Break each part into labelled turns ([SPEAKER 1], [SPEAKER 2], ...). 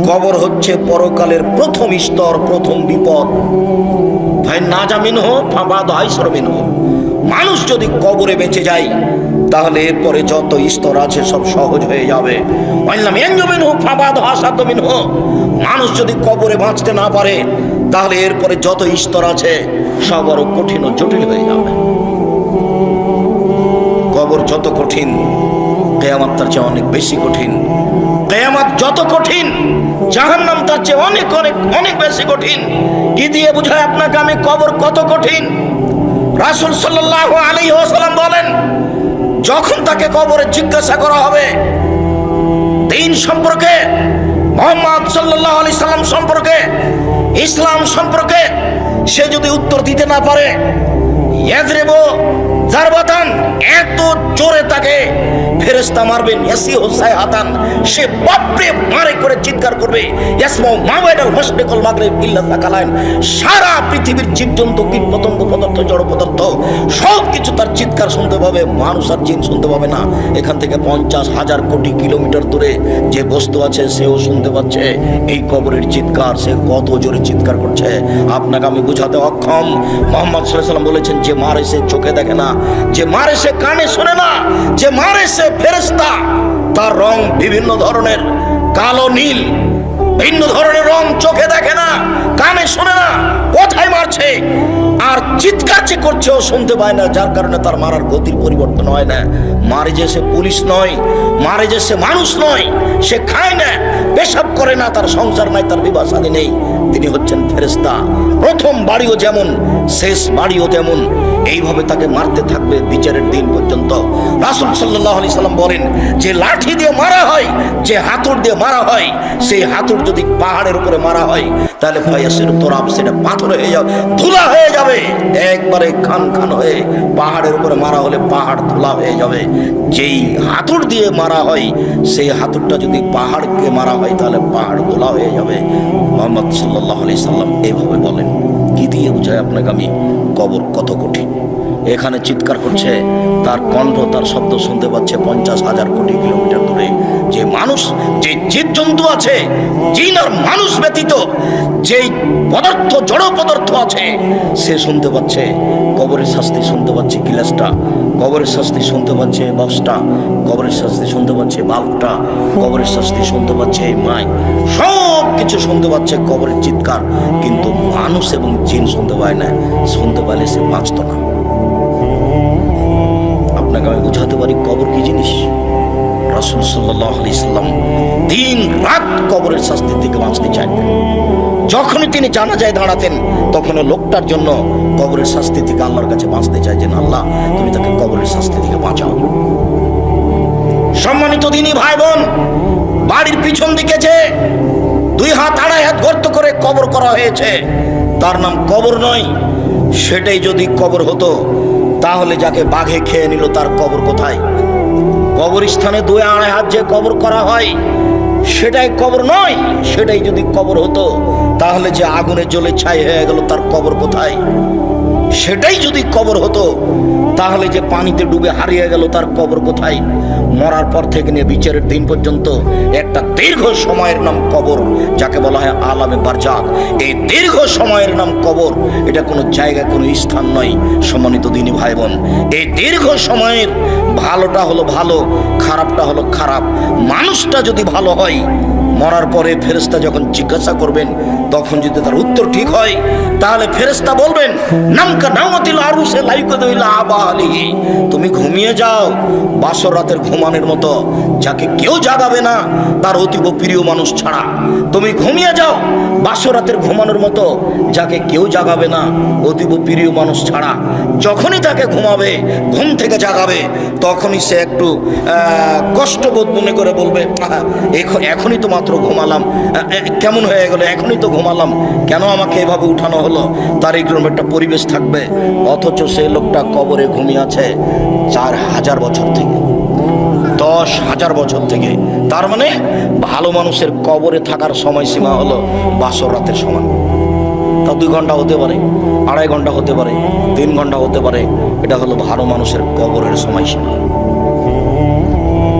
[SPEAKER 1] কবর হচ্ছে পরকালের প্রথম স্তর, প্রথম বিপদ। ভাই না জামিন হো ফাবাদ হয় শরমিন হো। মানুষ যদি কবরে বেঁচে যায় তাহলে এরপরে যত স্তর আছে সব সহজ হয়ে যাবে। মানুষ যদি কবরে বাঁচতে না পারে তাহলে এরপরে যত স্তর আছে সব আরো কঠিন ও জটিল হয়ে যাবে। কবর যত কঠিন, কিয়ামত তার চেয়ে অনেক বেশি কঠিন। কিয়ামত যত কঠিন, জাহান্নাম তার চেয়ে অনেক অনেক অনেক বেশি কঠিন। কি দিয়ে বুঝায় আপনাকে আমি কবর কত কঠিন? রাসূল সাল্লাল্লাহু আলাইহি ওয়াসাল্লাম বলেন, যখন তাকে কবরে জিজ্ঞাসা করা হবে দ্বীন সম্পর্কে, মুহাম্মদ সাল্লাল্লাহু আলাইহি সাল্লাম সম্পর্কে, ইসলাম সম্পর্কে, সে যদি উত্তর দিতে না পারে, ইয়াযরিবু জারবাতান, এত জোরে তাকে ফেরেশতা মারবেন, ইয়াসিহু সাইহাতান, সে বাপরে মারে করে চিৎকার করবে, ইয়াসমাউ মা বাইনাল মাশরিক ওয়াল মাগরিব ইল্লা সাকালাইন, সারা পৃথিবীর জীবজন্তু, কীট পতঙ্গ, পদার্থ, জড় পদার্থ সব কিছু তার চিৎকার শুনতে পাবে, মানুষ আর জিন শুনতে পাবে না। এখান থেকে 50,000 কোটি কিলোমিটার দূরে যে বস্তু আছে সেও শুনতে পাচ্ছে এই কবরের চিৎকার। সে কত জোরে চিৎকার করছে আপনাকে আমি বুঝাতে অক্ষম। মুহাম্মদ সাল্লাল্লাহু আলাইহি ওয়াসাল্লাম বলেছেন, যে মারে সে চোখে দেখে না, যে মারে সে কানে শোনে না, যে মারে সে ফেরেশতা, তার রং বিভিন্ন ধরনের, কালো নীল, ভিন্ন ধরনের রং, চোখে দেখে না, কানে শোনে না, কোথায় মারছে আর চিৎকার যে করছে ও শুনতে পায় না, যার কারণে তার মারার গতির পরিবর্তন হয় না। মারে যে সে পুলিশ নয়, মারে যে সে মানুষ নয়, সে খায় না, পেশাব করে না, তার সংসার নাই, তার বিবাহ শাদী নেই, তিনি হচ্ছেন ফেরেশতা। প্রথম বাড়িও যেমন, শেষ বাড়িও তেমন, এইভাবে তাকে মারতে থাকবে বিচারের দিন পর্যন্ত। রাসূল সাল্লাল্লাহু আলাইহি সাল্লাম বলেন, যে লাঠি দিয়ে মারা হয়, যে হাতুড় দিয়ে মারা হয়, সেই হাতুড় যদি পাহাড়ের উপরে মারা হয় তাহলে ফায়াসির তোরাব, সেটা পাথর হয়ে যাবে, ধুলা হয়ে যাবে, একবারে খান খান হয়ে। পাহাড়ের উপরে মারা হলে পাহাড় ধুলা হয়ে যাবে। যেই হাতুড় দিয়ে মারা হয় সেই হাতুড়টা যদি পাহাড়কে মারা হয় তাহলে পাহাড় ধুলা হয়ে যাবে। মুহাম্মদ সাল্লাল্লাহু আলাইহি সাল্লাম এইভাবে বলেন। কি দিয়ে বোঝায় আপনাকে আমি কবর কত কঠিন? এখানে চিৎকার করছে, তার কণ্ঠ, তার শব্দ শুনতে পাচ্ছে 50,000 কোটি কিলোমিটার দূরে। যে মানুষ, যে জীবজন্তু আছে, জিন আর মানুষ ব্যতীত যেই পদার্থ, জড় পদার্থ আছে, সে শুনতে পাচ্ছে কবরের শাস্তি, শুনতে পাচ্ছে গিলাসটা, কবরের শাস্তি শুনতে পাচ্ছে বক্সটা, কবরের শাস্তি শুনতে পাচ্ছে বাল্বটা, কবরের শাস্তি শুনতে পাচ্ছে এই মাইক, সব কিছু শুনতে পাচ্ছে কবরের চিৎকার। কিন্তু মানুষ এবং জিন শুনতে পায় না। শুনতে পাইলে সে বাঁচত না। আপনাকে আমি বুঝাতে পারি কবর কি জিনিস। রাসূল সাল্লাল্লাহু আলাইহি সাল্লাম দিন রাত কবরের শাস্তি থেকে বাঁচতে চাইতেন। যখনই তিনি জানাজায় দাঁড়াতেন তখন লোকটার জন্য কবরের শাস্তি থেকে আল্লাহর কাছে বাঁচতে চাইতেন, আল্লাহ তুমি তাকে কবরের শাস্তি থেকে বাঁচাও। সম্মানিত দিনী ভাই বোন, বাড়ির পিছন দিকে যে 2 হাত 2.5 হাত গর্ত করে কবর করা হয়েছে, তার নাম কবর নয়। সেটাই যদি কবর হতো তাহলে যাকে বাঘে খেয়ে নিল তার কবর কোথায়? কবরস্থানে 2-2.5 হাত যে কবর করা হয় সেটাই কবর নয়। সেটাই যদি কবর হতো তাহলে যে আগুনে জ্বলে ছাই হয়ে গেল তার কবর কোথায়? সেটাই যদি কবর হতো তাহলে যে পানিতে ডুবে হারিয়ে গেল তার কবর কোথায়? মরার পর থেকে নিয়ে বিচারের দিন পর্যন্ত একটা দীর্ঘ সময়ের নাম কবর, যাকে বলা হয় আলামে বারজাক। এই দীর্ঘ সময়ের নাম কবর, এটা কোনো জায়গা, কোনো স্থান নয়। সম্মানিত দিনী ভাই বোন, এই দীর্ঘ সময়ের ভালোটা হলো ভালো, খারাপটা হলো খারাপ। মানুষটা যদি ভালো হয়, মরার পরে ফেরেশতা যখন জিজ্ঞাসা করবেন তখন যদি তার উত্তর ঠিক হয় তাহলে ফেরেশতা বলবেন, নামকা নামাতিল আরুসে লাইকুদুইলা আবালিহি, তুমি ঘুমিয়ে যাও বাসর রাতের ঘুমানোর মতো, যাকে কেউ জাগাবে না তার অতীব প্রিয় মানুষ ছাড়া। তুমি ঘুমিয়ে যাও বাসর রাতের ঘুমানোর মতো, যাকে কেউ জাগাবে না অতীব প্রিয় মানুষ ছাড়া। যখনই তাকে ঘুমাবে, ঘুম থেকে জাগাবে, তখনই সে একটু কষ্টবোধ মনে করে বলবে, এখনই তো মাত্র ঘুমালাম, কেমন হয়ে গেল, এখনই তো ঘুমালাম, কেন আমাকে এভাবে উঠানো হলো? তার এইরকম একটা পরিবেশ থাকবে। অথচ সেই লোকটা কবরে ঘুমিয়ে আছে 4,000 বছর থেকে, 10,000 বছর থেকে। তার মানে ভালো মানুষের কবরে থাকার সময়সীমা হলো বাসর রাতের সমান। তা 2 ঘন্টা হতে পারে, 2.5 ঘন্টা হতে পারে, 3 ঘন্টা হতে পারে। এটা হলো ভালো মানুষের কবরের সময়সীমা।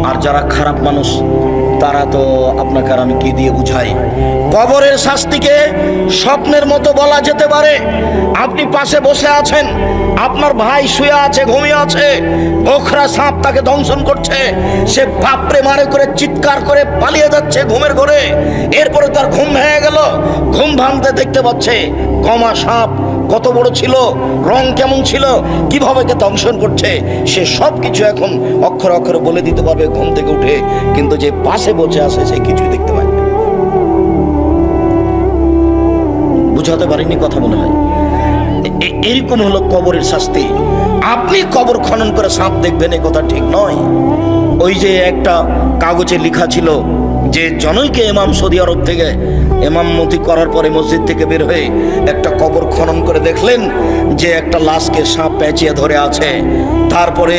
[SPEAKER 1] আর যারা খারাপ মানুষ তারা তো আপনাকে আর আমি কি দিয়ে বুঝাই। কবরের শাস্তিকে স্বপ্নের মতো বলা যেতে পারে। আপনি পাশে বসে আছেন, আপনার ভাই শুয়ে আছে, ঘুমিয়ে আছে, গোখরা সাপ তাকে দংশন করছে, সে বাপরে মারে করে চিৎকার করে পালিয়ে যাচ্ছে ঘুমের ঘরে। এরপরে তার ঘুম ভেঙে গেল, ঘুম ভাঙতে দেখতে পাচ্ছে গমা সাপ কত বড় ছিল, রং কেমন ছিল, কিভাবে কে দংশন করছে, সে সব কিছু এখন অক্ষরে অক্ষরে বলে দিতে পারবে ঘুম থেকে উঠে। কিন্তু যে পাশে বসে আছে সে কিছুই দেখতে পায় না। বুঝাতে পারিনি কথা মনে হয়। এরকম হলো কবরের শাস্তি। আপনি কবর খনন করে সাপ দেখবেন এ কথা ঠিক নয়। ওই যে একটা কাগজে লেখা ছিল যে জনৈকে ইমাম সৌদি আরব থেকে ইমামতি করার পরে মসজিদ থেকে বের হয়ে একটা কবর খনন করে দেখলেন যে একটা লাশকে সাপ পেঁচিয়ে ধরে আছে। তারপরে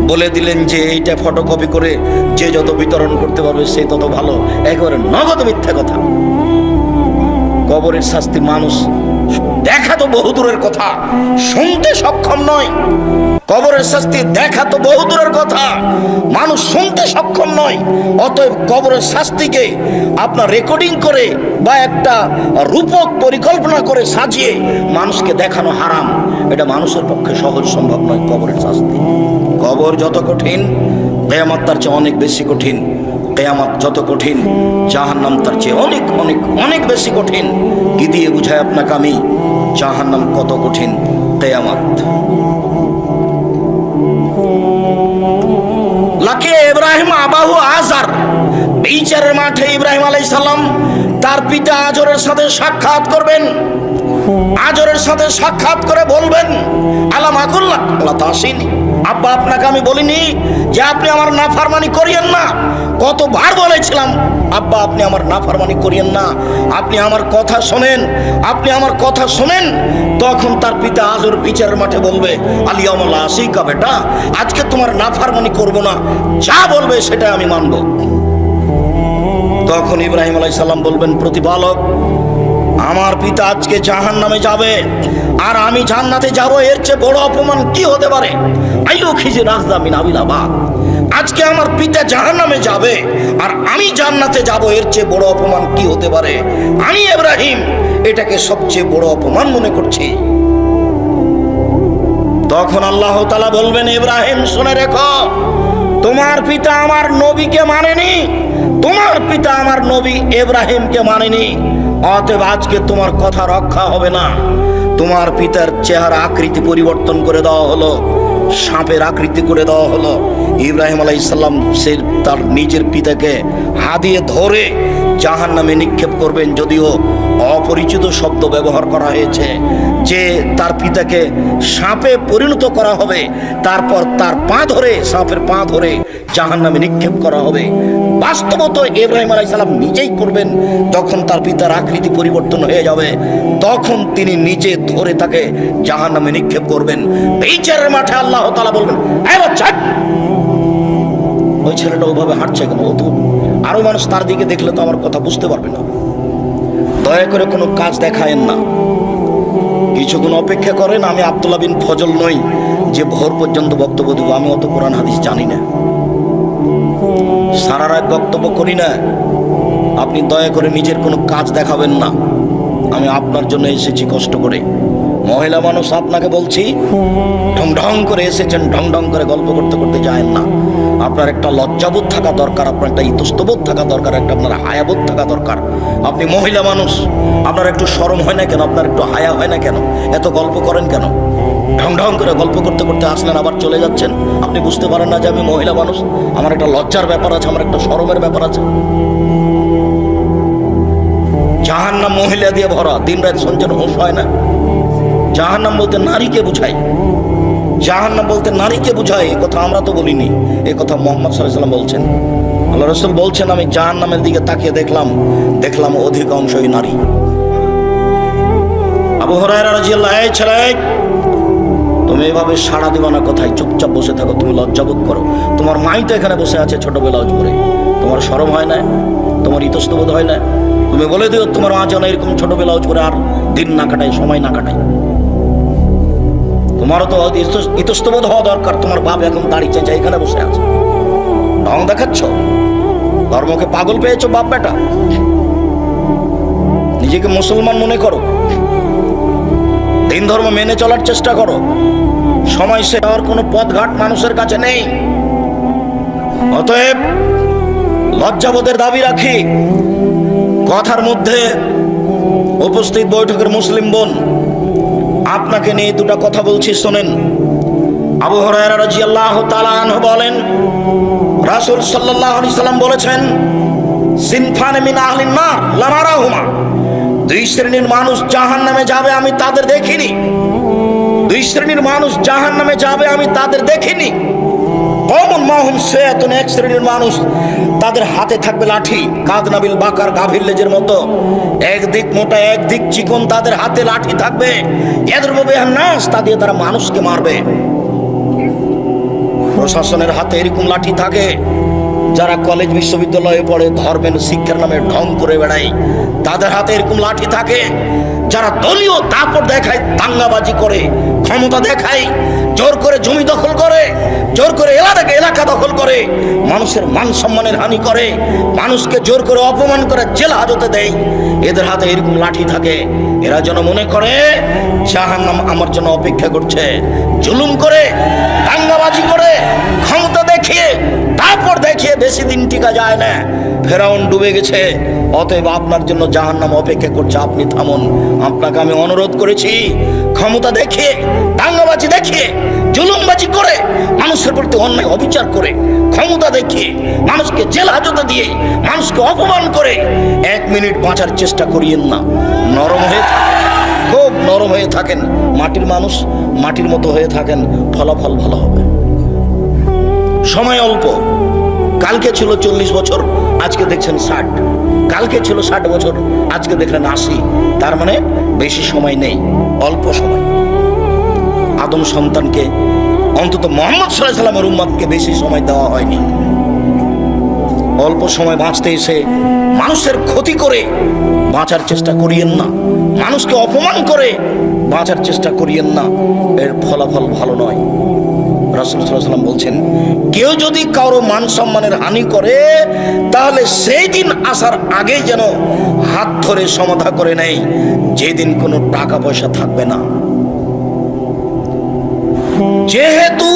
[SPEAKER 1] বলে দিলেন যে এইটা ফটোকপি করে যে যত বিতরণ করতে পারবে সে তত ভালো। একেবারে নগদ মিথ্যা কথা। কবরের শাস্তি মানুষ দেখা তো বহু দূরের কথা, শুনতে সক্ষম নয়। কবরের শাস্তি দেখা তো বহু দূরের কথা, মানুষ শুনতে সক্ষম নয়। অতএব কবরের শাস্তিকে আপনার রেকর্ডিং করে বা একটা রূপক পরিকল্পনা করে সাজিয়ে মানুষকে দেখানো হারাম। এটা মানুষের পক্ষে সহজ সম্ভব নয়। কবরের শাস্তি, কবর যত কঠিন কিয়ামত তার চেয়ে অনেক বেশি কঠিন। কিয়ামত যত কঠিন জাহান্নাম তার চেয়ে অনেক অনেক অনেক বেশি কঠিন। কি দিয়ে বুঝায় আপনাকে আমি জাহান্নাম কত কঠিন, কিয়ামত। লাকে ইব্রাহিম আবাহু আজার, বিচারের মাঠে ইব্রাহিম আলাইহিস সালাম তার পিতা আজরের সাথে সাক্ষাৎ করবেন। আজরের সাথে সাক্ষাৎ করে বলবেন আলাম আকুল্লাহ আল্লাহ তাসিনি, আব্বা আপনাকে আমি বলিনি যে আপনি আমার নাফরমানি করিয়েন না? কতবার বলেছিলাম আব্বা আপনি আমার নাফরমানি করিয়েন না, আপনি আমার কথা শোনেন, আপনি আমার কথা শোনেন। তখন তার পিতা আজর বিচারের মাঠে বলবে আলিয়ামুল্লাহ আসিকা, বেটা আজকে তোমার নাফরমানি করব না, যা বলবে সেটা আমি মানব। তখন ইব্রাহিম আলাইহিস সালাম বলবেন প্রতিপালক, আমার পিতা আজকে জাহান্নামে যাবে আর আমি জান্নাতে যাব, এর চেয়ে বড় অপমান কি হতে পারে? আইয়ো খিজি রাজদা মিন আবিলাবাদ, আজকে আমার পিতা জাহান্নামে যাবে আর আমি জান্নাতে যাব, এর চেয়ে বড় অপমান কি হতে পারে? আমি ইব্রাহিম এটাকে সবচেয়ে বড় অপমান মনে করছি। তখন আল্লাহ তাআলা বলবেন ইব্রাহিম শুনে রেখো, তোমার পিতা আমার নবীকে মানেনি, তোমার পিতা আমার নবী ইব্রাহিমকে মানেনি, অতএব আজকে তোমার কথা রক্ষা হবে না। তোমার পিতার চেহারা আকৃতি পরিবর্তন করে দেওয়া হলো, সাপের আকৃতি করে দেওয়া হলো। ইব্রাহিম আলাইহিস সালাম সে তার নিজের পিতাকে হাত দিয়ে ধরে জাহান্নামে নিক্ষেপ করবেন। যদিও অপরিচিত শব্দ ব্যবহার করা হয়েছে যে তার পিতাকে সাপে পরিণত করা হবে, তারপর তার পা ধরে, সাপের পা ধরে জাহান্নামে নিক্ষেপ করা হবে। বাস্তবত ইব্রাহিম আলাইহিস সালাম নিজেই করবেন। যখন তার পিতার আকৃতি পরিবর্তন হয়ে যাবে তখন তিনি নিজে ধরে তাকে জাহান্নামে নিক্ষেপ করবেন। বিচারের মাঠে আল্লাহ তাআলা বলবেন এই বাচ্চা, ওই ছেলেটা ওভাবে হাঁটছে কেন? ও তো আরো মানুষ তার দিকে দেখলে তো আমার কথা বুঝতে পারবে না। দয়া করে কোনো কাজ দেখায়েন না, কিছুক্ষণ অপেক্ষা করেন। আমি আব্দুল্লাহ বিন ফজল নই যে ভোর পর্যন্ত বক্তব্য দেবো। আমি অত কোরআন হাদিস জানি না, সারা রাত বক্তব্য করি না। আপনি দয়া করে নিজের কোনো কাজ দেখাবেন না। আমি আপনার জন্য এসেছি কষ্ট করে। মহিলা মানুষ আপনাকে বলছি, ঢং ঢং করে এসেছেন, ঢং ঢং করে গল্প করতে করতে যায়েন না। আপনার একটা লজ্জাবোধ থাকা দরকার, আপনার একটা ইতস্তবোধ থাকা দরকার, একটা আপনার হায়াবোধ থাকা দরকার। আপনি মহিলা মানুষ, আপনার একটু শরম হয় না কেন? আপনার একটু হায়া হয় না কেন? এত গল্প করেন কেন? ঢং ঢং করে গল্প করতে করতে আসলেন, আবার চলে যাচ্ছেন। আপনি বুঝতে পারেন না যে আমি মহিলা মানুষ, আমার একটা লজ্জার ব্যাপার আছে, আমার একটা শরমের ব্যাপার আছে। জাহান্নাম মহিলা দিয়ে ভরা, দিন রাত সঞ্চয় হুঁশ হয় না। জাহান্নাম বলতে নারীকে বুঝায়, জাহান্নাম বলতে নারীকে বুঝায়। এ কথা আমরা তো বলিনি, এ কথা মুহাম্মদ সাল্লাল্লাহু আলাইহি ওয়াসাল্লাম বলছেন। আল্লাহ রাসূল বলছেন আমি জাহান্নামের দিকে তাকিয়ে দেখলাম অধিকাংশই নারী। আবু হুরায়রা রাদিয়াল্লাহু আনহু, এই ছেলে তুমি এভাবে সাড়া দিবা না কথায়, চুপচাপ বসে থাকো, তুমি লজ্জাবোধ করো। তোমার মাই তো এখানে বসে আছে ছোট ব্লাউজ পরে, তোমার শরম হয় না? তোমার ইতস্তবোধ হয় না? তুমি বলে দিও তোমার মা যেন এরকম ছোট ব্লাউজ পরে আর দিন না কাটায়, সময় না কাটায়। তোমারও তো ইতস্তবোধ হওয়া দরকার। তোমার বাপ এখন দাড়ি চেঁচা এখানে বসে আছে, ঢং দেখাচ্ছ। ধর্মকে পাগল পেয়েছো বাপ বেটা? নিজেকে মুসলমান মনে করো, দিন ধর্ম মেনে চলার চেষ্টা করো। সময় সে আর কোনো পথঘাট মানুষের কাছে নেই। অতএব লজ্জাবোধের দাবি রাখি। কথার মধ্যে উপস্থিত বৈঠকের মুসলিম বোন, আপনাকে নিয়ে দুটো কথা বলছি, শোনেন। আবু হুরায়রা রাদিয়াল্লাহু তাআলা আনহু বলেন, রাসূল সাল্লাল্লাহু আলাইহি সাল্লাম বলেছেন, সিনফান মিন আহলিন নার লা নারাহুমা, দুই শ্রেণীর মানুষ জাহান্নামে যাবে, আমি তাদের দেখিনি। দুই শ্রেণীর মানুষ জাহান্নামে যাবে, আমি তাদের দেখিনি। কওমুন মাহুম সায়াতুন, এক শ্রেণীর মানুষ তাদের হাতে থাকবে লাঠি, কাদনাবিল বাকার, গাভীর লেজের মতো, একদিক মোটা একদিক চিকন, তাদের হাতে লাঠি থাকবে। ইয়াদরবু বিহান নাস, তা দিয়ে তারা মানুষকে মারবে। প্রশাসনের হাতে এরকম লাঠি থাকে। যারা কলেজ বিশ্ববিদ্যালয়ে পড়ে, ধর্মের শিক্ষার নামে ঢং করে বেড়ায়, তাদের হাতে এরকম লাঠি থাকে। যারা দলীয় দাপট দেখায়, দাঙ্গাবাজি করে, ক্ষমতা দেখায়, জোর করে জমি দখল করে, জোর করে এলাকা দখল করে, মানুষের মান সম্মানের হানি করে, মানুষকে জোর করে অপমান করে জেল হাজতে দেয়, এদের হাতে এরকম লাঠি থাকে। এরা যেন মনে করে জাহান্নাম আমার জন্য অপেক্ষা করছে। জুলুম করে, দাঙ্গাবাজি করে, ক্ষমতা দেখিয়ে, তারপর দেখিয়ে বেশি দিন টিকা যায় না। ফেরাউন ডুবে গেছে, অতএব আপনার জন্য জাহান্নাম অপেক্ষা করছে, আপনি থামুন। আপনাকে আমি অনুরোধ করেছি, ক্ষমতা দেখিয়ে, দাঙ্গাবাজি দেখিয়ে, জুলুমবাজি করে, মানুষের প্রতি অন্যায় অবিচার করে, ক্ষমতা দেখিয়ে, মানুষকে জেল হাজতে দিয়ে, মানুষকে অপমান করে 1 মিনিট বাঁচার চেষ্টা করিয়েন না। নরম হয়ে থাকেন, খুব নরম হয়ে থাকেন, মাটির মানুষ, মাটির মতো হয়ে থাকেন, ফলাফল ভালো হবে। সময় অল্প। কালকে ছিল 40 বছর, আজকে দেখছেন 60। কালকে ছিল 60 বছর, আজকে দেখলেন 80। তার মানে বেশি সময় নেই, অল্প সময়। আদম সন্তানকে, অন্তত মুহাম্মদ সাল্লাল্লাহু আলাইহি ওয়াসাল্লামের উম্মতকে বেশি সময় দেওয়া হয়নি। অল্প সময় বাঁচতে এসে মানুষের ক্ষতি করে বাঁচার চেষ্টা করিয়েন না, মানুষকে অপমান করে বাঁচার চেষ্টা করিয়েন না, এর ফলাফল ভালো নয়। রাসূল সাল্লাল্লাহু আলাইহি ওয়াসাল্লাম বলছেন, কেউ যদি কারো মান সম্মানের হানি করে, তাহলে সেই দিন আসার আগেই যেন হাত ধরে সমাধা করে নেয়, যেদিন কোনো টাকা পয়সা থাকবে না। যেহেতু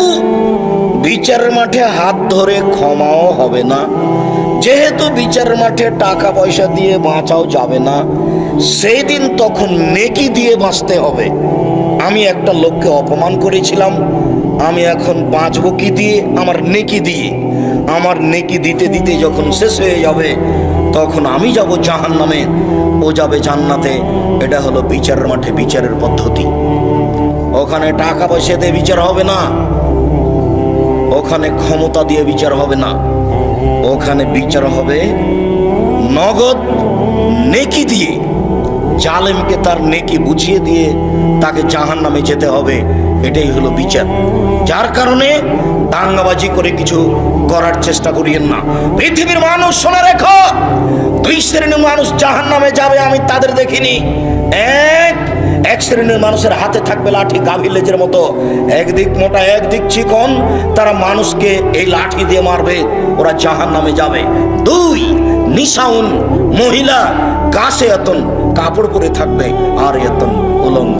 [SPEAKER 1] বিচারের মাঠে হাত ধরে ক্ষমাও হবে না, যেহেতু বিচারের মাঠে টাকা পয়সা দিয়ে বাঁচাও যাবে না, সেই দিন তখন নেকি দিয়ে বাঁচতে হবে। আমি একটা লোককে অপমান করেছিলাম, আমি এখন বাঁচবো কি দিয়ে? আমার নেকি দিয়ে। আমার নেকি দিতে দিতে যখন শেষ হয়ে যাবে, তখন আমি যাব জাহান্নামে, ও যাবে জান্নাতে। এটা হলো বিচারের মাঠে বিচারের পদ্ধতি। ওখানে টাকা পয়সা দিয়ে বিচার হবে না, ওখানে ক্ষমতা দিয়ে বিচার হবে না, ওখানে বিচার হবে নগদ নেকি দিয়ে। জালেমকে তার নেকি বুঝিয়ে দিয়ে তাকে জাহান্নামে যেতে হবে, এটাই হলো বিচার। যার কারণে দাঙ্গাবাজি করে কিছু করার চেষ্টা করিয়েন না। পৃথিবীর মানুষ শুনে রেখো, 2 শ্রেণীর মানুষ জাহান্নামে যাবে, আমি তাদের দেখিনি। এক শ্রেণীর মানুষের হাতে থাকবে লাঠি, গাভীর লেজের মতো, একদিক মোটা একদিক চিকন, তারা মানুষকে এই লাঠি দিয়ে মারবে, ওরা জাহান্নামে যাবে। 2 নিসাউন, মহিলা, কাছে এতন, কাপড় পরে থাকবে, আর এতন উলঙ্গ।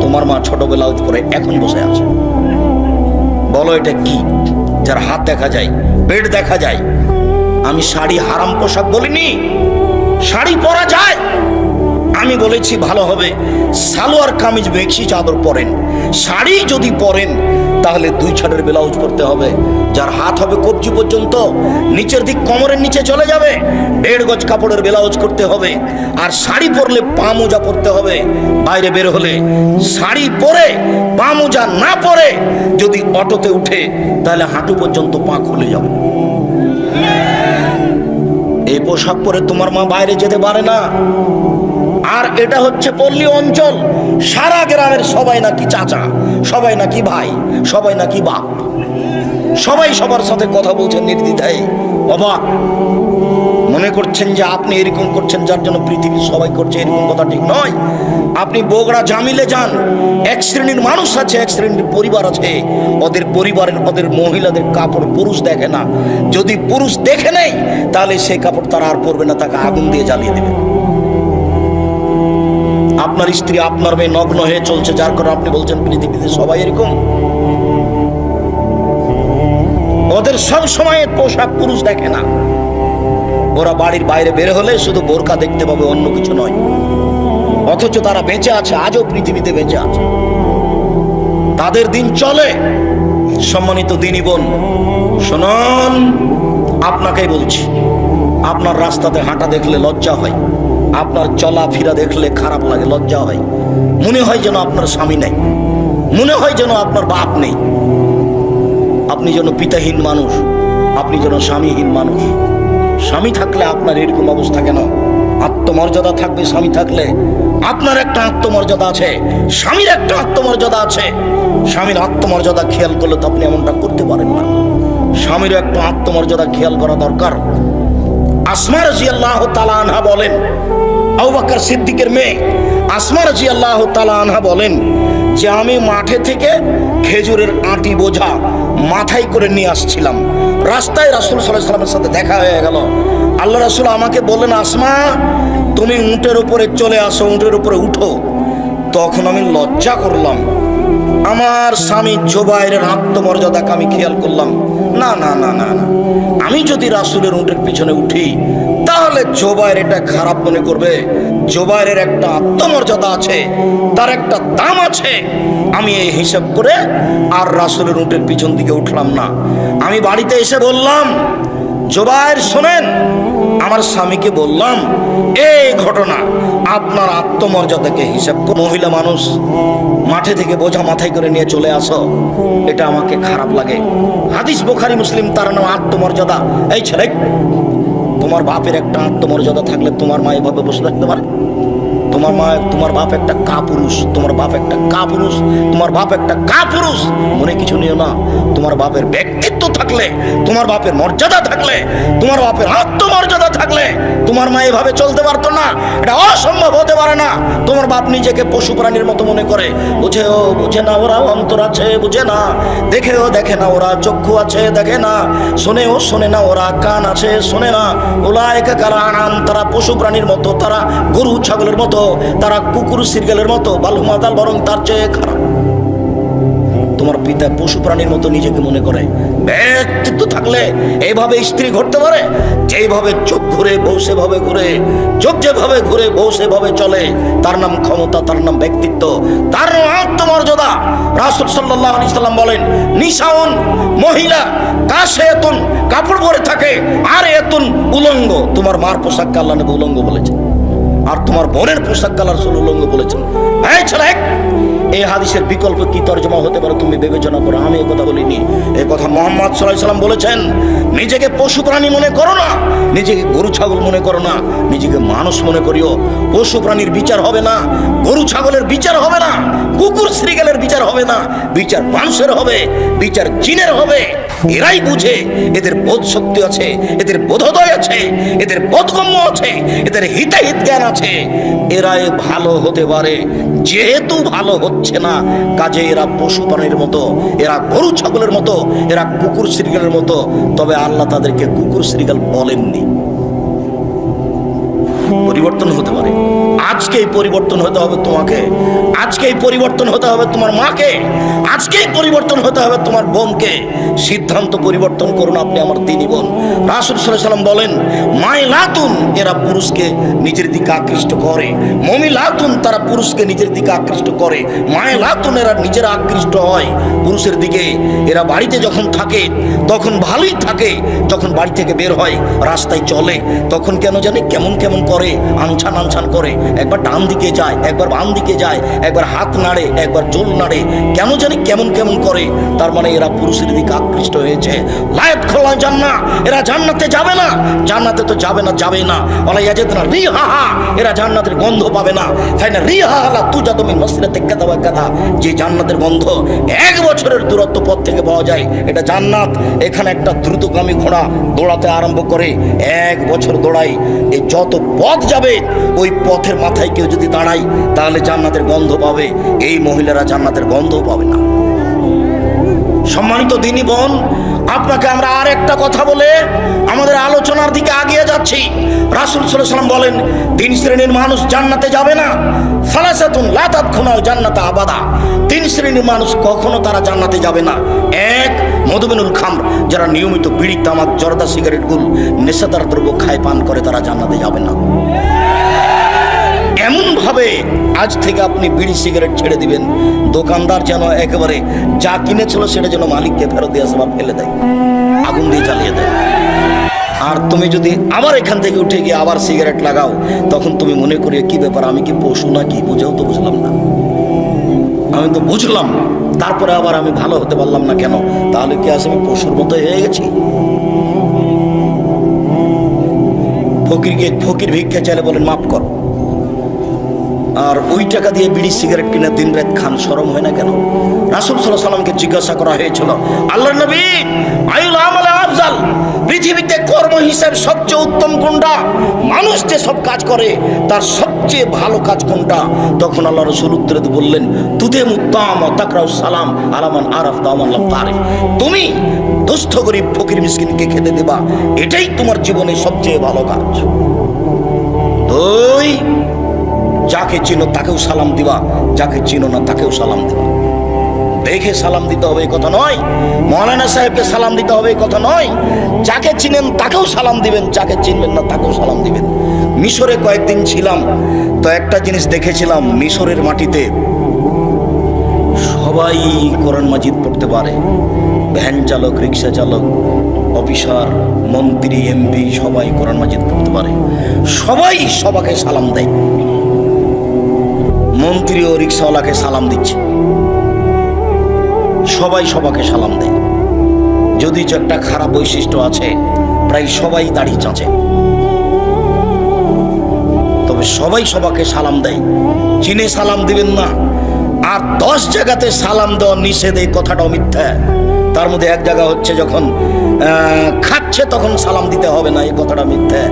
[SPEAKER 1] তোমার মা ছোটবেলা করে এখন বসে আছে, বলো এটা কি? যার হাত দেখা যায়, পেট দেখা যায়। আমি শাড়ি হারাম পোশাক বলিনি, শাড়ি পরা যায়। আমি বলেছি ভালো হবে সালোয়ার কামিজ বেক্সি চাদর পরেন। শাড়ি যদি পরেন তাহলে 2 ছাড়ের ব্লাউজ পরতে হবে, যার হাত হবে কবজি পর্যন্ত, নিচের দিক কোমরের নিচে চলে যাবে, 1.5 গজ কাপড়ের ব্লাউজ করতে হবে। আর শাড়ি পরলে পা মোজা পরতে হবে। বাইরে বের হলে শাড়ি পরে পা মোজা না পরে যদি অটোতে উঠে, তাহলে হাঁটু পর্যন্ত পা খুলে যাবে। এই পোশাক পরে তোমার মা বাইরে যেতে পারে না। আর এটা হচ্ছে পল্লী অঞ্চল, সারা গ্রামের সবাই নাকি চাচা, সবাই নাকি ভাই, সবাই নাকি বাপ, সবাই সবার সাথে কথা বলছে নির্দ্বিধায়। অবাক মনে মনে করছেন যে আপনি এরকম করছেন যার জন্য পৃথিবীর সবাই করছে, এরকম কথা ঠিক নয়। আপনি বগুড়া জামিলে যান, এক শ্রেণীর মানুষ আছে, এক শ্রেণীর পরিবার আছে, ওদের পরিবারের ওদের মহিলাদের কাপড় পুরুষ দেখে না। যদি পুরুষ দেখে নেই তাহলে সেই কাপড় তারা আর পরবে না, তাকে আগুন দিয়ে জ্বালিয়ে দেবে। আপনার স্ত্রী আপনার মেয়ে নগ্ন হয়ে চলছে, যার কারণে আপনি বলছেন পৃথিবীতে সবাই এরকম। ওদের সব সময় পোশাক পুরুষ দেখে না। ওরা বাড়ির বাইরে বের হলে শুধু বোরকা দেখতে পাবে, অন্য কিছু নয়। অথচ তারা বেঁচে আছে, আজও পৃথিবীতে বেঁচে আছে, তাদের দিন চলে। সম্মানিত দিনী বোন শুনুন, আপনাকেই বলছি, আপনার রাস্তাতে হাঁটা দেখলে লজ্জা হয়, আপনার চলাফেরা দেখলে খারাপ লাগে, লজ্জা হয়। মনে হয় যেন আপনার স্বামী নেই, মনে হয় যেন আপনার বাপ নেই, আপনি যেন পিতাহীন মানুষ, আপনি যেন স্বামীহীন মানুষ। স্বামী থাকলে আপনার এরকম অবস্থা কেন? আত্মমর্যাদা থাকবে স্বামী থাকলে। আপনার একটা আত্মমর্যাদা আছে, স্বামীর একটা আত্মমর্যাদা আছে। স্বামীর আত্মমর্যাদা খেয়াল করলে তো আপনি এমনটা করতে পারেন না। স্বামীর একটা আত্মমর্যাদা খেয়াল করা দরকার। আসমা রাদিয়াল্লাহু তাআলা আনহা বলেন, আবু বকর সিদ্দিকের মেয়ে আসমা রাদিয়াল্লাহু তাআলা আনহা বলেন যে আমি মাঠে থেকে খেজুরের আটি বোঝা মাথায় করে নিয়ে আসছিলাম। রাস্তায় রাসূল সাল্লাল্লাহু আলাইহি ওয়াসাল্লামের সাথে দেখা হয়ে গেল। আল্লাহ রাসূল আমাকে বললেন, আসমা তুমি উটের উপরে চলে আসো, উটের উপরে উঠো। তখন আমি লজ্জা করলাম। আমার স্বামী জুবাইরের আত্মমর্যাদাকে আমি খেয়াল করলাম, না না না না না, আমি যদি রাসূলের উটের পিছনে উঠি তাহলে জুবাইর এটা খারাপ মনে করবে। জুবাইরের একটা আত্মমর্যাদা আছে, তার একটা দাম আছে। আমি এই হিসাব করে আর রাসূলের উটের পিছন দিকে উঠলাম না। আমি বাড়িতে এসে বললাম, জুবাইর শোনেন, আমার স্বামীকে বললাম এই ঘটনা, আপনার আত্মমর্যাদাকে হিসাব করে মহিলা মানুষ মাঠে থেকে বোঝা মাথায় করে নিয়ে চলে আসো, এটা আমাকে খারাপ লাগে। হাদিস বুখারী মুসলিম, তার নাম আত্মমর্যাদা। এই ছেলে, তোমার বাপের একটা আত্মমর্যাদা থাকলে তোমার মা এভাবে বসে থাকতে পারে? তোমার বাপ একটা কাপুরুষ, তোমার বাপ একটা কাপুরুষ, তোমার বাপ একটা কাপুরুষ। মনে কিছু নিও না। তোমার বাপের ব্যক্তিত্ব থাকলে, তোমার বাপের মর্যাদা থাকলে, তোমার বাপের আত্মমর্যাদা থাকলে তোমার মা এভাবে চলতে পারতো না। এটা অসম্ভব হতে পারে না। তোমার বাপ নিজেকে পশু প্রাণীর মতো মনে করে। বুঝে না ওরা অন্তর আছে, বুঝে না। দেখে না ওরা চক্ষু আছে, দেখে না। শোনে না ওরা কান আছে, শোনে না। উলাইকা কাল আনাম, তারা পশু প্রাণীর মতো, তারা গরু ছাগলের মতো, তারা কুকুর সিরগালের মতো, বালুমাদাল, বরং তার চেয়ে খারাপ। তোমার পিতা পশু প্রাণীর মতো নিজেকে মনে করে। ব্যক্তিত্ব থাকলে এইভাবে স্ত্রী ঘুরতে পারে? যেভাবে চোখ ঘুরে বউ সেভাবে ঘুরে, চোখ যেভাবে ঘুরে বউ সেভাবে চলে। তার নাম ক্ষমতা, তার নাম ব্যক্তিত্ব, তার নাম আত্মমর্যাদা। রাসূল সাল্লাল্লাহু আলাইহি সাল্লাম বলেন, নিসাউন, মহিলা কাশিয়াতুন, কাপড় পরে থাকে, আর এতুন, উলঙ্গ। তোমার মার পোশাককে আল্লাহ নবী উলঙ্গ বলেছেন, আর তোমার বোনের পোশাককে আল্লাহ রাসূল উলঙ্গ বলেছেন। এই ছেলে, এই হাদিসের বিকল্প কি তরজমা হতে পারে তুমি বিবেচনা করো। আমি এই কথা বলিনি, এই কথা মুহাম্মদ সাল্লাল্লাহু আলাইহি সাল্লাম বলেছেন। নিজেকে পশু প্রাণী মনে করো না, নিজেকে গরু ছাগল মনে করো না, নিজেকে মানুষ মনে করিও। পশু প্রাণীর বিচার হবে না, গরু ছাগলের বিচার হবে না, কুকুর শ্রীগালের বিচার হবে না, বিচার মানুষের হবে, বিচার জিনের হবে। এরাই বুঝে, এদের বোধ শক্তি আছে, এদের বোধোদয় আছে, এদের বোধগম্য আছে, এদের হিতাহিত জ্ঞান আছে। এরাই ভালো হতে পারে। যেহেতু ভালো হচ্ছে না, কাজে এরা পশু প্রাণীর মতো, এরা গরু ছাগলের মতো, এরা কুকুর শ্রীগালের মতো। তবে আল্লাহ তাদেরকে কুকুর শ্রীগাল বলেননি। পরিবর্তন হতে পারে। আজকেই পরিবর্তন হতে হবে তোমাকে, আজকেই পরিবর্তন হতে হবে তোমার মাকে, আজকেই পরিবর্তন হতে হবে তোমার বোনকে। সিদ্ধান্ত পরিবর্তন করুন আপনি আমার দিনী বোন। রাসূল সাল্লাল্লাহু আলাইহি সাল্লাম বলেন, মাইলাতুন, এরা পুরুষকে নিজের দিকে আকৃষ্ট করে। মমিলাতুন, তারা পুরুষকে নিজের দিকে আকৃষ্ট করে। মাইলাতুন, এরা নিজেরা আকৃষ্ট হয় পুরুষের দিকে। এরা বাড়িতে যখন থাকে তখন ভালোই থাকে, যখন বাড়ি থেকে বের হয় রাস্তায় চলে তখন কেন জানি কেমন কেমন করে, আনছান করে। একবার ডান দিকে যায়, একবার বাম দিকে যায়, একবার হাত নাড়ে, একবার জোল নাড়ে, কেন জানি কেমন কেমন করে। তার মানে এরা পুরুষের দিকে আকৃষ্ট হয়েছে। লায়াত খোলা জান্নাত, এরা জান্নাতে যাবে না, জান্নাতে তো যাবে না, যাবে না। ওলা ইয়াজিদনা রিহাহা, এরা জান্নাতের গন্ধ পাবে না। ফাইনা রিহাহা লা তুজাদু মিন মাসরিতি কাযা ওয়া কাযা, যে জান্নাতের গন্ধ 1 বছরের দূরত্ব পথ থেকে পাওয়া যায়, এটা জান্নাত। এখানে একটা দ্রুতগামী ঘোড়া দৌড়াতে আরম্ভ করে 1 বছর দৌড়াই, এই যত পথ যাবে ওই পথের মাথায় কেউ যদি দাঁড়ায় তাহলে জান্নাতের গন্ধ পাবে। এই মহিলারা জান্নাতের গন্ধ পাবে না। সম্মানিত দিনী বোন, আপনাকে আমরা আর একটা কথা বলে আমাদের আলোচনার দিকে এগিয়ে যাচ্ছি। রাসূল সাল্লাল্লাহু আলাইহি ওয়াসাল্লাম বলেন 3 শ্রেণীর মানুষ জান্নাতে যাবে না। সালাসাতুন লা তাদখুলুল জান্নাতা আবাদা, 3 শ্রেণীর মানুষ কখনো তারা জান্নাতে যাবে না। 1, মদমিনুল খামর, যারা নিয়মিত বিড়ি, তামাক, জর্দা, সিগারেট, গুল, নেশাদার দ্রব্য খায়, পান করে, তারা জান্নাতে যাবে না। এমন ভাবে আজ থেকে আপনি বিড়ি সিগারেট ছেড়ে দিবেন, দোকানদার যেন একেবারে যা কিনেছিল সেটা যেন মালিককে ফেরত দিয়ে আসে বা ফেলে দেয়, আগুন দিয়ে জ্বালিয়ে দেয়। আর তুমি যদি আবার এখান থেকে উঠে গিয়ে আবার সিগারেট লাগাও, তখন তুমি মনে করি কি ব্যাপার, আমি কি পশু নাকি? বুঝেও তো বুঝলাম না, আমি তো বুঝলাম, তারপরে আবার আমি ভালো হতে পারলাম না কেন? তাহলে কি আজ আমি পশুর মতো হয়ে গেছি? ফকির ভিক্ষা চাইলে বলেন মাফ কর, আর ওই টাকা দিয়ে বিড়ি সিগারেট কিনে দিন রাত খান, শরম হয় না কেন? রাসূল সাল্লাল্লাহু আলাইহি ওয়াসাল্লামকে জিজ্ঞাসা করা হয়েছিল, আল্লাহর নবী, আইউল আমাল আফজাল, পৃথিবীতে কর্ম হিসাব সবচেয়ে উত্তম কোনটা? মানুষ যে সব কাজ করে তার সবচেয়ে ভালো কাজ কোনটা? তখন আল্লাহ রাসূল উত্তরে বললেন, তুতে মুত্তাম ওয়া তাকরাউ সালাম আলামান আরাফ দামান লাম তারিফ, তুমি দুস্থ গরীব ফকির মিসকিনকে খেতে দেবা, এটাই তোমার জীবনের সবচেয়ে ভালো কাজ। দুই, যাকে চিনো তাকেও সালাম দিবা, যাকে চিনো না তাকেও সালাম দিবা। দেখে সালাম দিতে হবে এই কথা নয়, মৌলানা সাহেবকে সালাম দিতে হবে এই কথা নয়, যাকে চিনেন তাকেও সালাম দিবেন, যাকে চিনবেন না তাকেও সালাম দিবেন। মিশরে কয়েকদিন ছিলাম, তো একটা জিনিস দেখেছিলাম, মিশরের মাটিতে সবাই কোরআন মাজিদ পড়তে পারে, ভ্যান চালক, রিক্সা চালক, অফিসার, মন্ত্রী, এমপি, সবাই কোরআন মাজিদ পড়তে পারে, সবাই সবাকে সালাম দেয়। মন্ত্রী ও রিক্সাওয়ালাকে সালাম দিচ্ছে, সবাই সবাকে সালাম দেয়। যদি একটা খারাপ বৈশিষ্ট্য আছে, প্রায় সবাই দাড়ি চাঁচে, তবে সবাই সবাকে সালাম দেয়। চিনে সালাম দিবেন না। আর 10 জায়গাতে সালাম দেওয়া নিষেধ, এই কথাটাও মিথ্যা। তার মধ্যে এক জায়গা হচ্ছে যখন খাচ্ছে তখন সালাম দিতে হবে না, এই কথাটা মিথ্যা।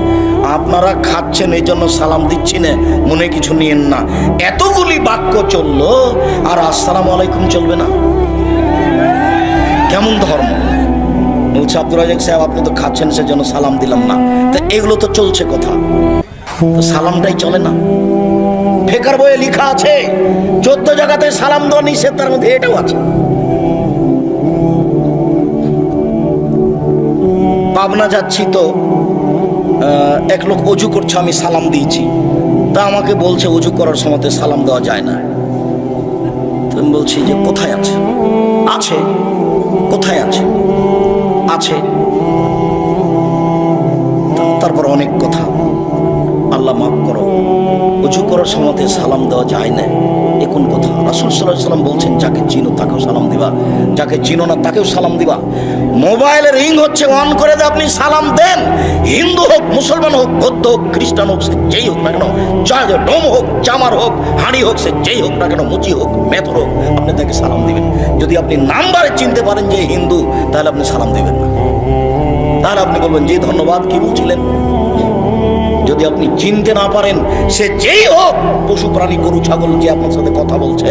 [SPEAKER 1] আপনারা খাচ্ছেন এই জন্য সালাম দিচ্ছি না, মনে কিছু নিয়েন না। এতগুলি বাক্য চললো আর আসসালামু আলাইকুম চলবে না? কেমন ধর্ম? বলছে আব্দুর রাজাক সাহেব, আপনি তো খাচ্ছেন সেজন্য সালাম দিলাম না। তো এগুলো তো চলছে কথা, তো সালামটাই চলে না। ফেকার বইয়ে লেখা আছে 14 জায়গাতে সালাম দেওয়া নিষেধ, তার মধ্যে এটাও আছে। পাবনা যাচ্ছি তো এক লোক অজু করছে, আমি সালাম দিয়েছি, তা আমাকে বলছে অজু করার সময় সালাম দেওয়া যায় না। তো আমি বলছি যে কোথায় আছে? আছে। কোথায় আছে? আছে। তারপর অনেক কথা, আল্লাহ মাফ করো, অজু করার সময় সালাম দেওয়া যায় না, এ কোন কথা? রাসূল সাল্লাল্লাহু আলাইহি ওয়াসাল্লাম বলছেন যাকে চিনো তাকেও সালাম দিবা, যাকে চিনো না তাকেও সালাম দিবা। মোবাইলের রিং হচ্ছে, অন করে দিয়ে আপনি সালাম দেন। হিন্দু হোক, মুসলমান হোক, বৌদ্ধ হোক, খ্রিস্টান হোক, সে যেই হোক না কেন, ডোম হোক, চামার হোক, হাঁড়ি হোক, সে যেই হোক না কেন, মুচি হোক, মেথর হোক, আপনি তাকে সালাম দিবেন। যদি আপনি নাম্বারে চিনতে পারেন যে হিন্দু, তাহলে আপনি সালাম দিবেন না, তাহলে আপনি বলবেন জি ধন্যবাদ, কি বলছিলেন। যদি আপনি চিনতে না পারেন, সে যেই হোক, পশু প্রাণী, গরু ছাগল, যে আপনার সাথে কথা বলছে,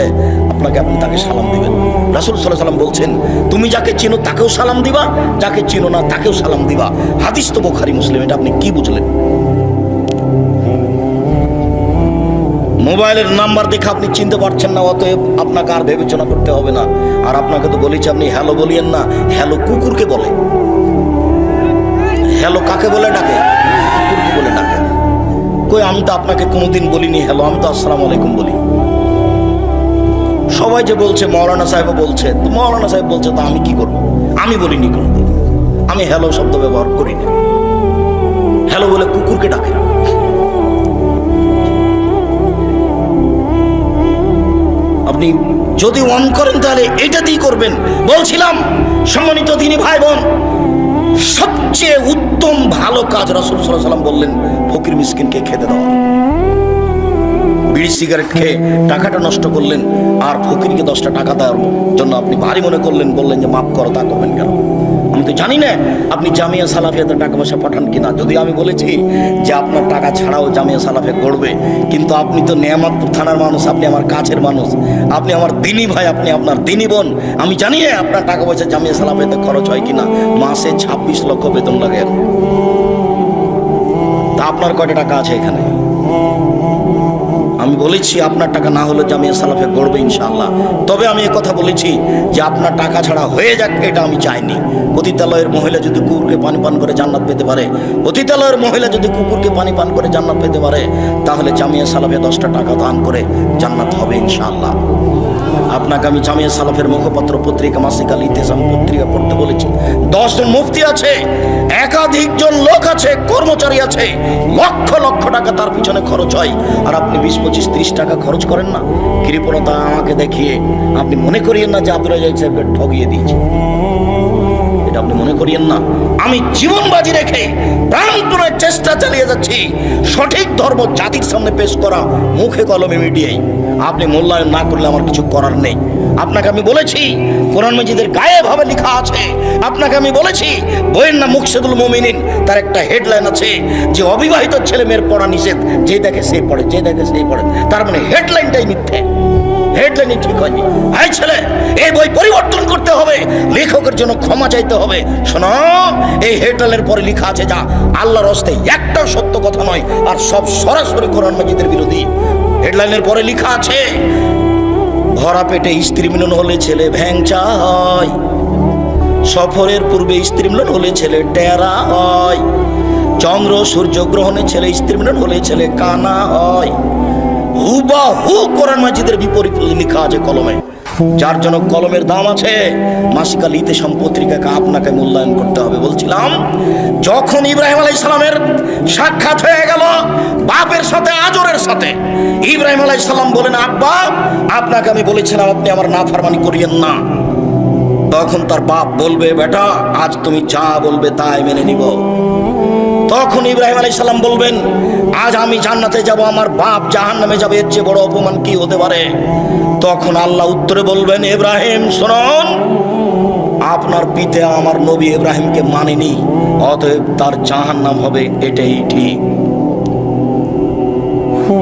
[SPEAKER 1] আপনি তাকে সালাম দিবেন। রাসূল সাল্লাল্লাহু আলাইহি ওয়াসাল্লাম বলছেন তুমি যাকে চিনো তাকেও সালাম দিবা, যাকে চিনো না তাকেও সালাম দিবা। হাদিস তো বুখারী মুসলিম, এটা আপনি কি বুঝলেন? মোবাইলের নাম্বার দেখে আপনি চিনতে পারছেন না, অতএব আপনাকে আর বিবেচনা করতে হবে না। আর আপনাকে তো বলেছি আপনি হ্যালো বলিয়েন না, হ্যালো কুকুরকে বলে। হ্যালো কাকে বলে ডাকে? কুকুরকে বলে ডাকে। কই, আমি তো আপনাকে কোনোদিন বলিনি হ্যালো, আমি তো আসসালামু আলাইকুম বলি। সবাই যে বলছে, মৌলানা সাহেবও বলছে, তো মৌলানা সাহেব বলছে, তো আমি কি করবো? আমি বলিনি কোনোদিন, আমি হ্যালো শব্দ ব্যবহার করি না। হ্যালো বলে কুকুরকে ডাকে। যদি অন করেন তাহলে এটাতেই করবেন। বলছিলাম সম্মানিত দিনী ভাই বোন, সবচেয়ে উত্তম ভালো কাজ রাসূল সাল্লাল্লাহু আলাইহি ওয়াসাল্লাম বললেন ফকির মিসকিনকে খেতে দেওয়া। বিড়ি সিগারেট খেয়ে টাকাটা নষ্ট করলেন, আর ফকিরকে 10টা টাকা দেওয়ার জন্য আপনি ভারী মনে করলেন, বললেন যে মাফ করো। তা করবেন কেন? আমি তো জানি না আপনি জামিয়া সালাফিয়াতে টাকা পয়সা পাঠান কিনা। যদি আমি বলেছি যে আপনার টাকা ছাড়াও জামিয়া সালাফিয়া গড়বে, কিন্তু আপনি তো নেয়ামতপুর থানার মানুষ, আপনি আমার কাছের মানুষ, আপনি আমার দিনী ভাই, আপনি আপনার দিনী বোন। আমি জানি না আপনার টাকা পয়সা জামিয়া সালাফিয়াতে খরচ হয় কিনা। মাসে 26 লক্ষ বেতন লাগে। তা আপনার কয়টা টাকা আছে এখানে? আমি বলেছি আপনার টাকা না হলে জামিয়া সালাফিয়া গড়বে ইনশাআল্লাহ। তবে আমি কথা বলেছি যে আপনার টাকা ছাড়া হয়ে যাক, এটা আমি চাইনি। পতিতালয়ের মহিলা যদি কুকুরকে পানি পান করে জান্নাত পেতে পারে, পতিতালয়ের মহিলা যদি কুকুরকে পানি পান করে জান্নাত পেতে পারে, তাহলে জামিয়া সালাফিয়া 10টা টাকা দান করে জান্নাত হবে ইনশাআল্লাহ। আপনাকে আমি জামিয়া সালাফের মুখপত্র পত্রিকা মাসিক আল ইতিসাম পত্রিকা পড়তে বলেছি। 10 জন মুফতি আছে, একাধিক জন লোক আছে, কর্মচারী আছে, লক্ষ লক্ষ টাকা তার পিছনে খরচ হয়, আর আপনি 20, 25, 30 টাকা খরচ করেন না। কৃপণতা আমাকে দেখিয়ে আপনি মনে করিয়েন না যে আব্দুল রাজ্জাক সাহেবকে ঠগিয়ে দিয়েছে, এটা আপনি মনে করিয়েন না। আমি জীবন বাজি রেখে প্রাণপণে চেষ্টা চালিয়ে যাচ্ছি সঠিক ধর্ম জাতির সামনে পেশ করা, মুখে কলমে মিডিয়ায়। আপনি মূল্যায়ন না করলে আমার কিছু করার নেই। আপনাকে আমি বলেছি কোরআন মাজিদের গায়ে ভাবে লেখা আছে। আপনাকে আমি বলেছি বইয়ের নাম মুকসিদুল মুমিনিন, তার একটা হেডলাইন আছে যে অবিবাহিত ছেলে মেয়ের পড়া নিষেধ, যে দেখে সে পড়ে, যে দেখে সেই পড়ে। তার মানে হেডলাইনটাই মিথ্যে, হেডলাইনই ঠিক হয়নি। এই ছেলে, এই বই পরিবর্তন করতে হবে, লেখকের জন্য ক্ষমা চাইতে হবে। শোনো, এই হেডলাইনের পরে লেখা আছে যা আল্লাহর হস্তে একটাও সত্য কথা নয়, আর সব সরাসরি কোরআন মাজিদের বিরোধী। হেডলাইনের পরে লেখা আছে ভরা পেটে স্ত্রী মিলন হলে ছেলে ভ্যাংচা হয়, সফরের পূর্বে স্ত্রী মিলন হলে ছেলে টেরা হয়, চন্দ্র সূর্য গ্রহণে ছেলে স্ত্রী মিলন হলে ছেলে কানা হয়। হুবাহু কোরআন মাজিদের বিপরীত লেখা আছে কলমে। যার জন্য কলমের দাম আছে। মাসিক আল ইতিসাম পত্রিকাকে আপনাকে মূল্যায়ন করতে হবে। বলছিলাম যখন ইব্রাহিম আলাইহিস সালামের সাক্ষাৎ হয়ে গেল বাপের সাথে, আজরের সাথে, ইব্রাহিম আলাইহিস সালাম বলেন, আব্বা আপনাকে আমি বলেছিলাম আপনি আমার নাফরমানি করিয়েন না। তখন তার বাপ বলবে, বেটা আজ তুমি যা বলবে তাই মেনে নিব। তখন ইব্রাহিম আলাইহিস সালাম বলবেন, আজ আমি জান্নাতে যাব, আমার বাপ জাহান্নামে যাবে, এর চেয়ে বড় অপমান কি হতে পারে? তখন আল্লাহ উত্তরে বলবেন, ইব্রাহিম শুনুন, আপনার পিতা আমার নবী ইব্রাহিমকে মানেনি, অতএব তার জাহান্নাম হবে, এটাই ঠিক।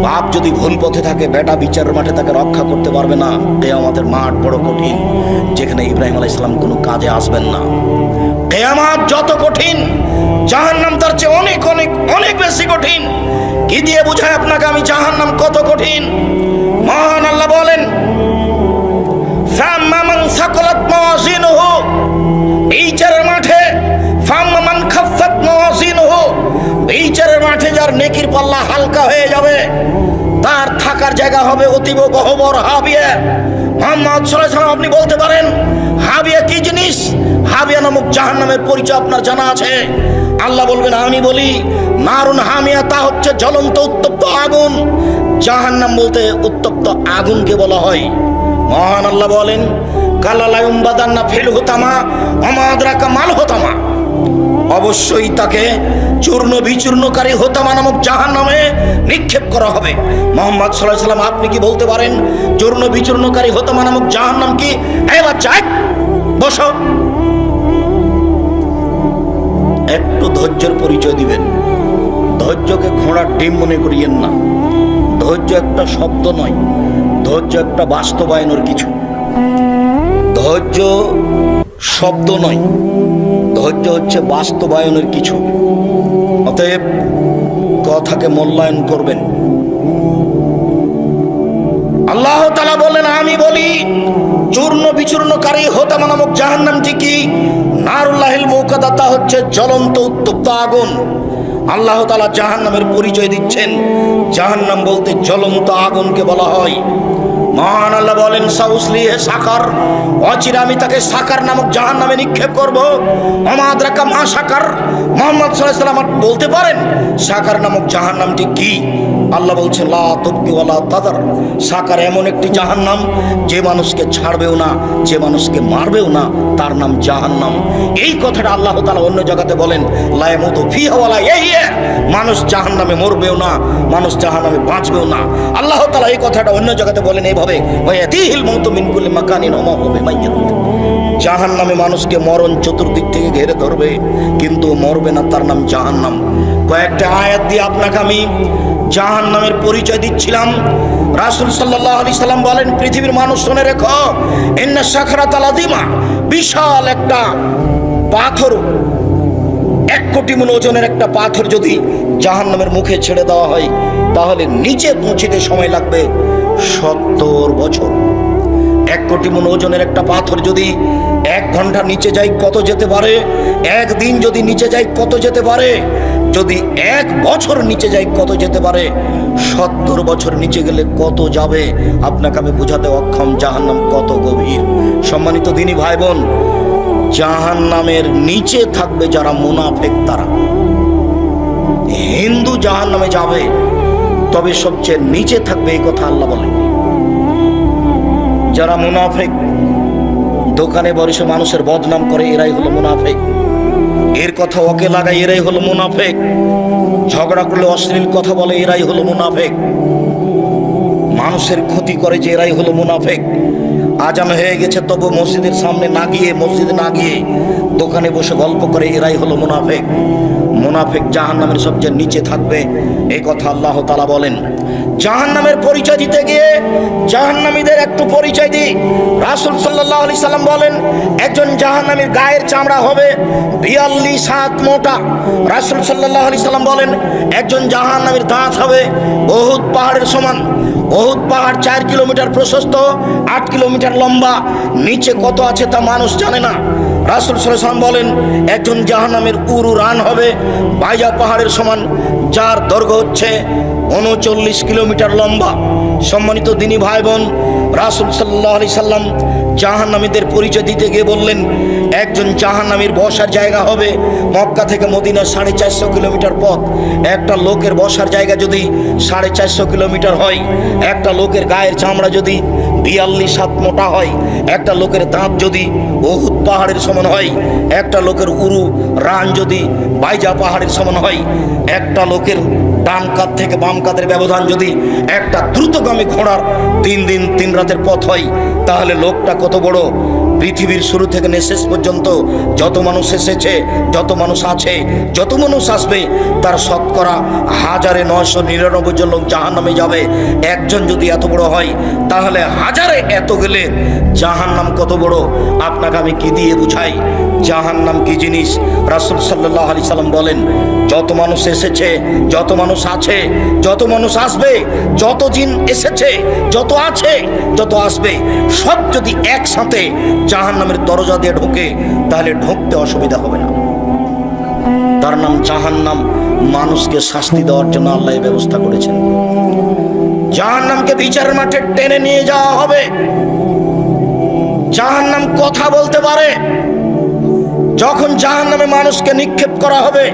[SPEAKER 1] বাপ যদি ভুল পথে থাকে, বেটা বিচারের মাঠে তাকে রক্ষা করতে পারবে না। কিয়ামতের মাঠ বড় কঠিন, যেখানে ইব্রাহিম আলাইহিস সালাম কোনো কাজে আসবেন না। কিয়ামত যত কঠিন, জাহান্নাম তার চেয়ে অনেক অনেক অনেক বেশি কঠিন। কি দিয়ে বুঝায় আপনাকে আমি জাহান্নাম কত কঠিন? মহান আল্লাহ বলেন, ফাম্মা মান সাকালাত মাওয়াজিনুহু, বিচারের মাঠে, ফাম্মা মান খাফফাত মাওয়াজিনুহু, বিচারের মাঠে যার নেকির পাল্লা হালকা হয়ে যাবে, তার থাকার জায়গা হবে অতীব গহ্বর হাবিয়া। মুহাম্মদ সাল্লাল্লাহু আলাইহি ওয়াসাল্লাম আপনি বলতে পারেন হাবিয়া কি জিনিস? হাবিয়া নামক জাহান্নামের পরিচয় আপনার জানা আছে? আল্লাহ বলবেন, আমি বলি নারুন হামিয়া, তা হচ্ছে জ্বলন্ত উত্তপ্ত আগুন। জাহান্নাম বলতে উত্তপ্ত আগুনকে বলা হয়। মহান আল্লাহ বলেন, কাল্লা লা ইউমবাদান্না ফিল হুতামা ওমা আদরাকা মাল হুতামা, অবশ্যই তাকে চূর্ণ বিচূর্ণকারী হুতামা নামক জাহান্নামে নিক্ষেপ করা হবে। মুহাম্মদ সাল্লাল্লাহু আলাইহি ওয়াসাল্লাম আপনি কি বলতে পারেন চূর্ণ বিচূর্ণকারী হুতামা নামক জাহান্নাম কি? এই বাচ্চা বসো, একটু ধৈর্যের পরিচয় দিবেন। ধৈর্যকে ঘোড়ার ডিম মনে করিয়েন না। ধৈর্য একটা শব্দ নয়, ধৈর্য একটা বাস্তবায়নের কিছু। ধৈর্য শব্দ নয়, ধৈর্য হচ্ছে বাস্তবায়নের কিছু। অতএব কথাকে মূল্যায়ন করবেন। আল্লাহ তাআলা বলেন, আমি বলি চূর্ণ বিচূর্ণকারী হুতামা নামক জাহান্নামটি কি? নারুল্লাহিল মুকাদ্দা, তা হচ্ছে জ্বলন্ত উত্তপ্ত আগুন। আল্লাহ তাআলা জাহান্নামের পরিচয় দিচ্ছেন। জাহান্নাম বলতে জ্বলন্ত আগুনকে বলা হয়। মহান আল্লাহ বলেন সাউসলিহে সাকার, অচিরে আমি তাকে সাকার নামক জাহান্নামে নিক্ষেপ করব। আমাদ্রাকা মা সাকার, মুহাম্মদ সাল্লাল্লাহু আলাইহি ওয়াসাল্লাম বলতে পারেন সাকার নামক জাহান্নামটি কি? আল্লাহ বলছেন লা তুবকি ওয়ালা তাদার, সাকার এমন একটি জাহান্নাম যে মানুষকে ছাড়বেও না, যে মানুষকে মারবেও না, তার নাম জাহান্নাম। এই কথাটা আল্লাহ তাআলা অন্য জায়গাতে বলেন লা ইয়ামুতু ফিহা ওয়ালা ইয়াহইয়া, মানুষ জাহান্নামে মরবেও না, মানুষ জাহান্নামে বাঁচবেও না। আল্লাহ তাআলা এই কথাটা অন্য জায়গাতে বলেন এইভাবে ওয়ায়াতিহিল মাউতু মিন কুল্লি মাকানিন ওয়া মা হুয়া বিমাইয়িত, জাহান্নামে মানুষকে মরণ চতুর্দিক থেকে ঘিরে ধরবে কিন্তু মরবে না, তার নাম জাহান্নাম। কয়েকটা আয়াত দিয়ে আপনাকে আমি জাহান্নামের পরিচয় দিচ্ছিলাম। রাসূল সাল্লাল্লাহু আলাইহি সাল্লাম বলেন পৃথিবীর মানুষ শুনে রেখো, ইন্না সাখরাতাল আযীমা, বিশাল একটা পাথর, 1 কোটি মণ ওজনের একটা পাথর যদি জাহান্নামের মুখে ছেড়ে দেওয়া হয় তাহলে নিচে পৌঁছতে সময় লাগবে 70 বছর। 1 কোটি মণ ওজনের একটা পাথর যদি 1 ঘন্টা নিচে যায় কত যেতে পারে, 1 দিন যদি নিচে যায় কত যেতে পারে, যদি 1 বছর নিচে যায় কত যেতে পারে, 70 বছর নিচে গেলে কত যাবে আপনাকে আমি বোঝাতে অক্ষম জাহান্নাম কত গভীর। সম্মানিত দিনী ভাই বোন, জাহান্নামের নিচে থাকবে যারা মুনাফিক, তারা হিন্দু জাহান্নামে যাবে, তবে সবচেয়ে নিচে থাকবে এই কথা আল্লাহ বলেন। যারা মুনাফিক, দোকানে বসে মানুষের বদনাম করে, এরাই হলো মুনাফিক। এর কথা ওকে লাগায়, এরাই হলো মুনাফিক। ঝগড়া করলে অশ্লীল কথা বলে, এরাই হলো মুনাফিক। মানুষের ক্ষতি করে, যে এরাই হলো মুনাফিক। আজান হয়ে গেছে তবু মসজিদের সামনে না গিয়ে, মসজিদে না গিয়ে দোকানে বসে গল্প করে, এরাই হলো মুনাফিক। মুনাফিক জাহান্নামের সবচেয়ে নিচে থাকবে, এই কথা আল্লাহ তাআলা বলেন। জাহান্নামের পরিচয় দিতে গিয়ে জাহান্নামীদের একটু পরিচয় দিই। রাসূল সাল্লাল্লাহু আলাইহি সাল্লাম বলেন একজন জাহান্নামীর গায়ের চামড়া হবে 42 হাত মোটা। রাসূল সাল্লাল্লাহু আলাইহি সাল্লাম বলেন একজন জাহান্নামীর দাঁত হবে উহুদ পাহাড়ের সমান। উহুদ পাহাড় 4 কিলোমিটার প্রশস্ত, 8 কিলোমিটার লম্বা, নিচে কত আছে তা মানুষ জানে না। রাসূল সাল্লাল্লাহু আলাইহি সাল্লাম বলেন একজন জাহান্নামের উরু রান হবে বাইজা পাহাড়ের সমান, যার দৈর্ঘ্য হচ্ছে 39 কিলোমিটার লম্বা। সম্মানিত দিনী ভাই বোন, রাসূল সাল্লাল্লাহু আলাইহি সাল্লাম জাহান্নামীদের পরিচয় দিতে গিয়ে বললেন একজন জাহান্নামীর বসার জায়গা হবে মক্কা থেকে মদিনা 450 কিলোমিটার পথ। একটা লোকের বসার জায়গা যদি 450 কিলোমিটার হয়, একটা লোকের গায়ের চামড়া যদি 42 হাত মোটা হয়, একটা লোকের দাঁত যদি উহুদ পাহাড়ের সমান হয়, একটা লোকের উরু রান যদি বাইজা পাহাড়ের সমান হয়, একটা লোকের ডান কাঁধ থেকে বাম কাঁধের ব্যবধান যদি একটা দ্রুতগামী ঘোড়ার 3 দিন 3 রাতের পথ হয়, তাহলে লোকটা কত বড়। পৃথিবীর শুরু থেকে শেষ পর্যন্ত যত মানুষ এসেছে, যত মানুষ আছে, যত মানুষ আসবে, তার শতকরা 1999 জন লোক জাহান্নামে যাবে। একজন যদি এত বড় হয় তাহলে হাজারে এত গেলে জাহান্নাম কত বড় আপনাকে আমি কি দিয়ে বুঝাই জাহান্নাম কি জিনিস। রাসূল সাল্লাল্লাহু আলাইহি সাল্লাম বলেন যত মানুষ এসেছে, যত মানুষ আছে, যত মানুষ আসবে, যত জিন এসেছে, যত আছে, যত আসবে, সব যদি একসাথে জাহান্নামের দরজা দিয়ে ঢোকে তাহলে ঢুকতে অসুবিধা হবে না। তার নাম জাহান্নাম। মানুষকে শাস্তি দেওয়ার জন্য আল্লাহ এই ব্যবস্থা করেছেন। জাহান্নামকে বিচারের মাঠে টেনে নিয়ে যাওয়া হবে। জাহান্নাম কথা বলতে পারে। যখন জাহান্নামে মানুষকে নিক্ষেপ করা হবে,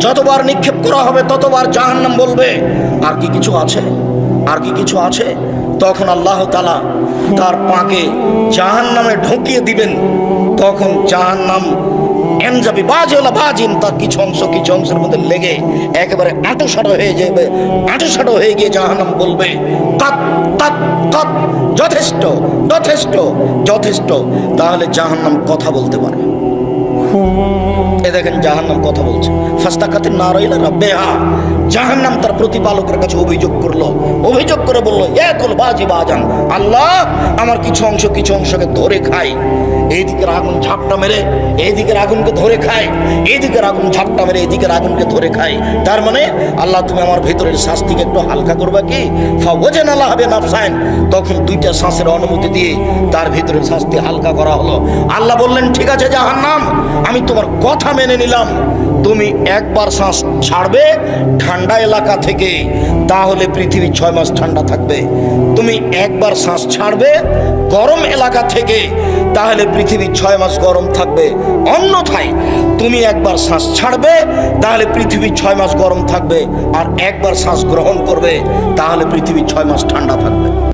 [SPEAKER 1] যতবার নিক্ষেপ করা হবে ততবার জাহান্নাম বলবে আর কি কিছু আছে, আর কি কিছু আছে। তখন আল্লাহ তাআলা তার পাকে জাহান্নামে ঢুকিয়ে দিবেন। তখন জাহান্নাম এনজাবি বাজেলা বাজিন, তার কিছু অংশের মধ্যে লেগে একেবারে আঁটোসাঁটো হয়ে যাবে। আঁটোসাঁটো হয়ে গিয়ে জাহান্নাম বলবে কাত কাত কাত, যথেষ্ট যথেষ্ট যথেষ্ট। তাহলে জাহান্নাম কথা বলতে পারে। এ দেখেন জাহান্নাম কথা বলছে। ফাস্তাকাতিন নার ইলা রাব্বিহা, জাহান্নাম তার প্রতিপালকের কাছে অভিযোগ করলো। অভিযোগ করে বলল ইয়াকুল বাজি বাজান, আল্লাহ আমার কিছু অংশকে ধরে খায়। এইদিকের আগুন ঝাপটা মেরে এইদিকের আগুনকে ধরে খায়, এইদিকের আগুন ঝাপটা মেরে এইদিকের আগুনকে ধরে খায়। তার মানে আল্লাহ তুমি আমার ভেতরের শাস্তিকে একটু হালকা করবে কি? ফাওয়াজান আল্লাহ হবে নাফসাইন, তখন 2টা শ্বাসের অনুমতি দিয়ে তার ভেতরের শাস্তি হালকা করা হলো। আল্লাহ বললেন ঠিক আছে জাহান্নাম, আমি তোমার কথা মেনে নিলাম, তুমি একবার শ্বাস ছাড়বে ঠান্ডা এলাকা থেকে, তাহলে পৃথিবী 6 মাস ঠান্ডা থাকবে। তুমি একবার শ্বাস ছাড়বে গরম এলাকা থেকে, তাহলে পৃথিবী 6 মাস গরম থাকবে। অন্যথায় তুমি একবার শ্বাস ছাড়বে, তাহলে পৃথিবী 6 মাস গরম থাকবে, আর একবার শ্বাস গ্রহণ করবে, তাহলে পৃথিবী 6 মাস ঠান্ডা থাকবে।